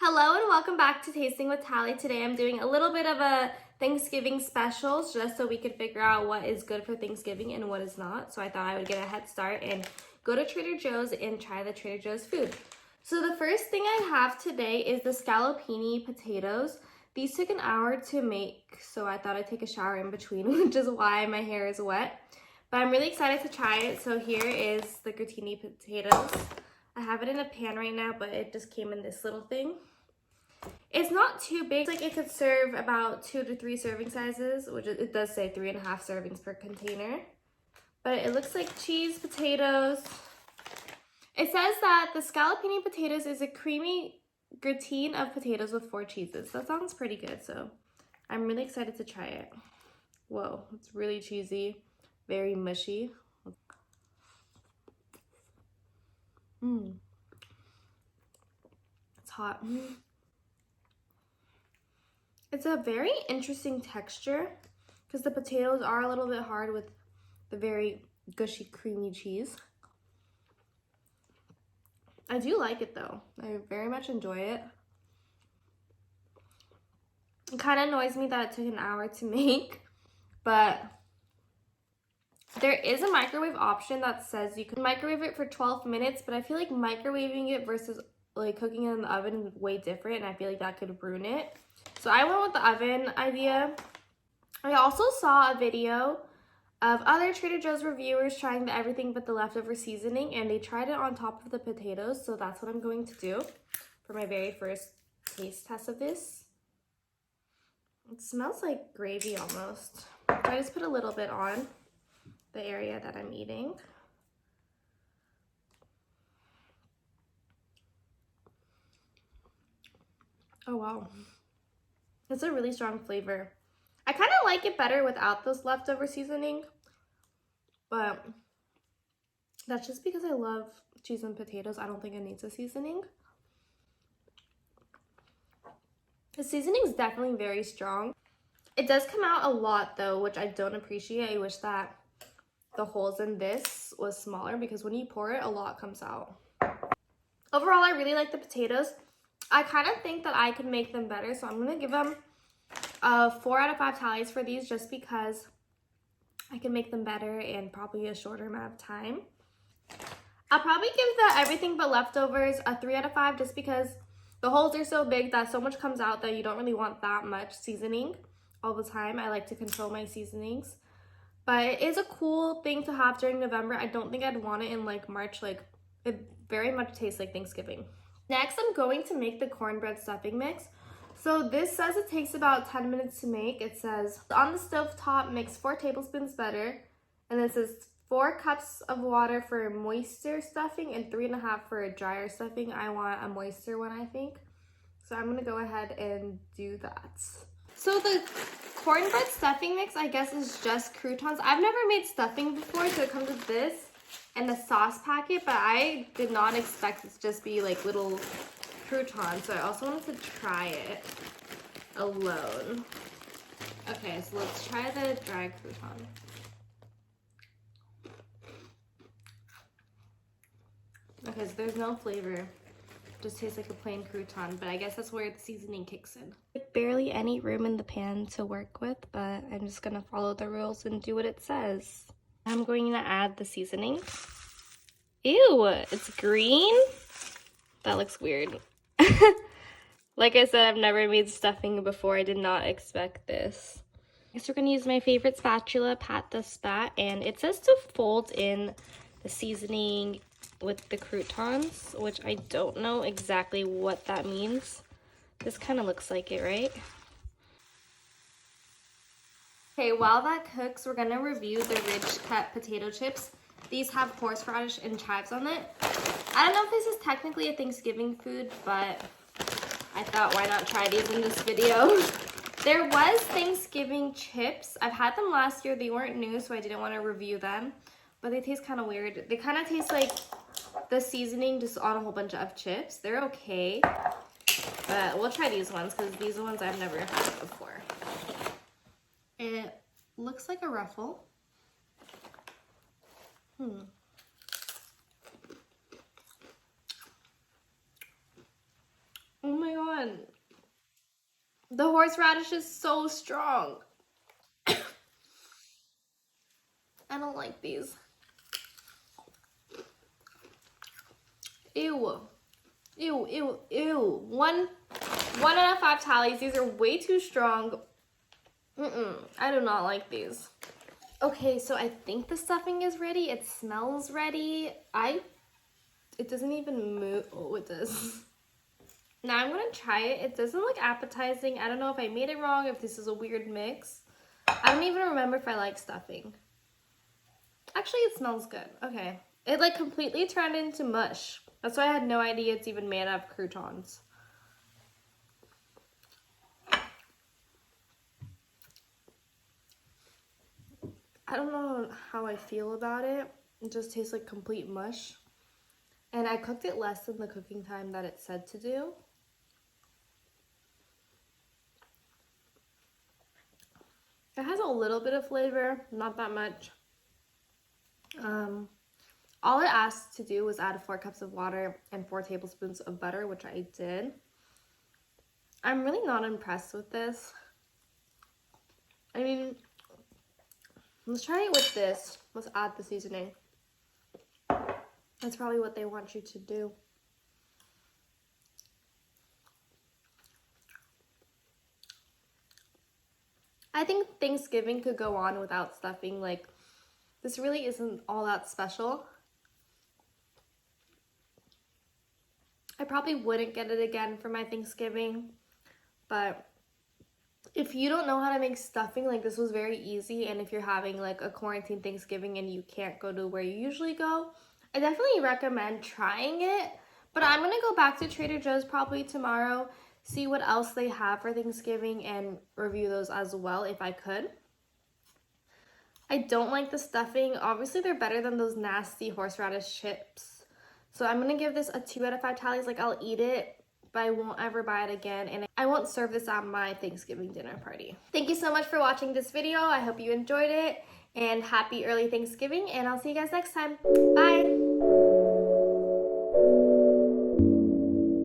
Hello and welcome back to Tasting with Tally. Today I'm doing a little bit of a Thanksgiving special just so we could figure out what is good for Thanksgiving and what is not. So I thought I would get a head start and go to Trader Joe's and try the Trader Joe's food. So the first thing I have today is the Scallopini Potatoes. These took an hour to make, so I thought I'd take a shower in between, which is why my hair is wet. But I'm really excited to try it. So here is the Scallopini Potatoes. I have it in a pan right now, but it just came in this little thing. It's not too big. It's like it could serve about 2 to 3 serving sizes, which it does say 3.5 servings per container. But it looks like cheese, potatoes. It says that the Scallopini potatoes is a creamy gratin of potatoes with 4 cheeses. That sounds pretty good, so I'm really excited to try it. Whoa, it's really cheesy, very mushy. It's hot. It's a very interesting texture because the potatoes are a little bit hard with the very gushy, creamy cheese. I do like it though. I very much enjoy it. It kind of annoys me that it took an hour to make, but there is a microwave option that says you can microwave it for 12 minutes, but I feel like microwaving it versus like cooking it in the oven is way different, and I feel like that could ruin it. So I went with the oven idea. I also saw a video of other Trader Joe's reviewers trying the everything but the leftover seasoning, and they tried it on top of the potatoes, so that's what I'm going to do for my very first taste test of this. It smells like gravy almost. So I just put a little bit on the area that I'm eating. Oh wow. It's a really strong flavor. I kind of like it better without this leftover seasoning, but that's just because I love cheese and potatoes. I don't think it needs a seasoning. The seasoning is definitely very strong. It does come out a lot though, which I don't appreciate. I wish that the holes in this was smaller because when you pour it, a lot comes out. Overall, I really like the potatoes. I kind of think that I could make them better, so I'm going to give them 4 out of 5 tallies for these just because I can make them better and probably a shorter amount of time. I'll probably give the everything but leftovers a 3 out of 5 just because the holes are so big that so much comes out that you don't really want that much seasoning all the time. I like to control my seasonings. But it is a cool thing to have during November. I don't think I'd want it in like March. Like, it very much tastes like Thanksgiving. Next, I'm going to make the cornbread stuffing mix. So this says it takes about 10 minutes to make. It says, on the stove top, mix 4 tablespoons butter. And then it says 4 cups of water for moister stuffing and 3.5 for a drier stuffing. I want a moister one, I think. So I'm gonna go ahead and do that. So the cornbread stuffing mix, I guess, is just croutons. I've never made stuffing before, so it comes with this and the sauce packet, but I did not expect it to just be like little croutons, so I also wanted to try it alone. Okay, so let's try the dry crouton. Okay, so there's no flavor. Just tastes like a plain crouton, but I guess that's where the seasoning kicks in. Barely any room in the pan to work with, but I'm just gonna follow the rules and do what it says. I'm going to add the seasoning. Ew, it's green? That looks weird. Like I said, I've never made stuffing before. I did not expect this. Next, we're gonna use my favorite spatula, Pat the Spat, and it says to fold in the seasoning with the croutons, which I don't know exactly what that means. This kind of looks like it, right? Okay, while that cooks, we're gonna review the rich cut potato chips. These have horseradish and chives on it. I don't know if this is technically a Thanksgiving food, but I thought why not try these in this video. There was Thanksgiving chips. I've had them last year. They weren't new, so I didn't want to review them, but they taste kind of weird. They kind of taste like the seasoning just on a whole bunch of chips. They're okay, but we'll try these ones because these are ones I've never had before. It looks like a ruffle. Oh my god. on. The horseradish is so strong. I don't like these. Ew. Ew, ew, ew. One out of 5 tallies. These are way too strong. I do not like these. Okay, so I think the stuffing is ready. It smells ready. It doesn't even move. Oh, it does. Now I'm gonna try it. It doesn't look appetizing. I don't know if I made it wrong, if this is a weird mix. I don't even remember if I like stuffing. Actually, it smells good. Okay. It like completely turned into mush. That's why I had no idea it's even made out of croutons. I don't know how I feel about it. It just tastes like complete mush. And I cooked it less than the cooking time that it said to do. It has a little bit of flavor, not that much. All it asked to do was add 4 cups of water and 4 tablespoons of butter, which I did. I'm really not impressed with this. I mean, let's try it with this. Let's add the seasoning. That's probably what they want you to do. I think Thanksgiving could go on without stuffing. Like, this really isn't all that special. I probably wouldn't get it again for my Thanksgiving, but if you don't know how to make stuffing, like, this was very easy. And if you're having like a quarantine Thanksgiving and you can't go to where you usually go, I definitely recommend trying it. But I'm gonna go back to Trader Joe's probably tomorrow, see what else they have for Thanksgiving, and review those as well if I could. I don't like the stuffing. Obviously, they're better than those nasty horseradish chips. So I'm gonna give this a 2 out of 5 tallies. Like, I'll eat it, but I won't ever buy it again, and I won't serve this at my Thanksgiving dinner party. Thank you so much for watching this video. I hope you enjoyed it, and happy early Thanksgiving, and I'll see you guys next time. Bye!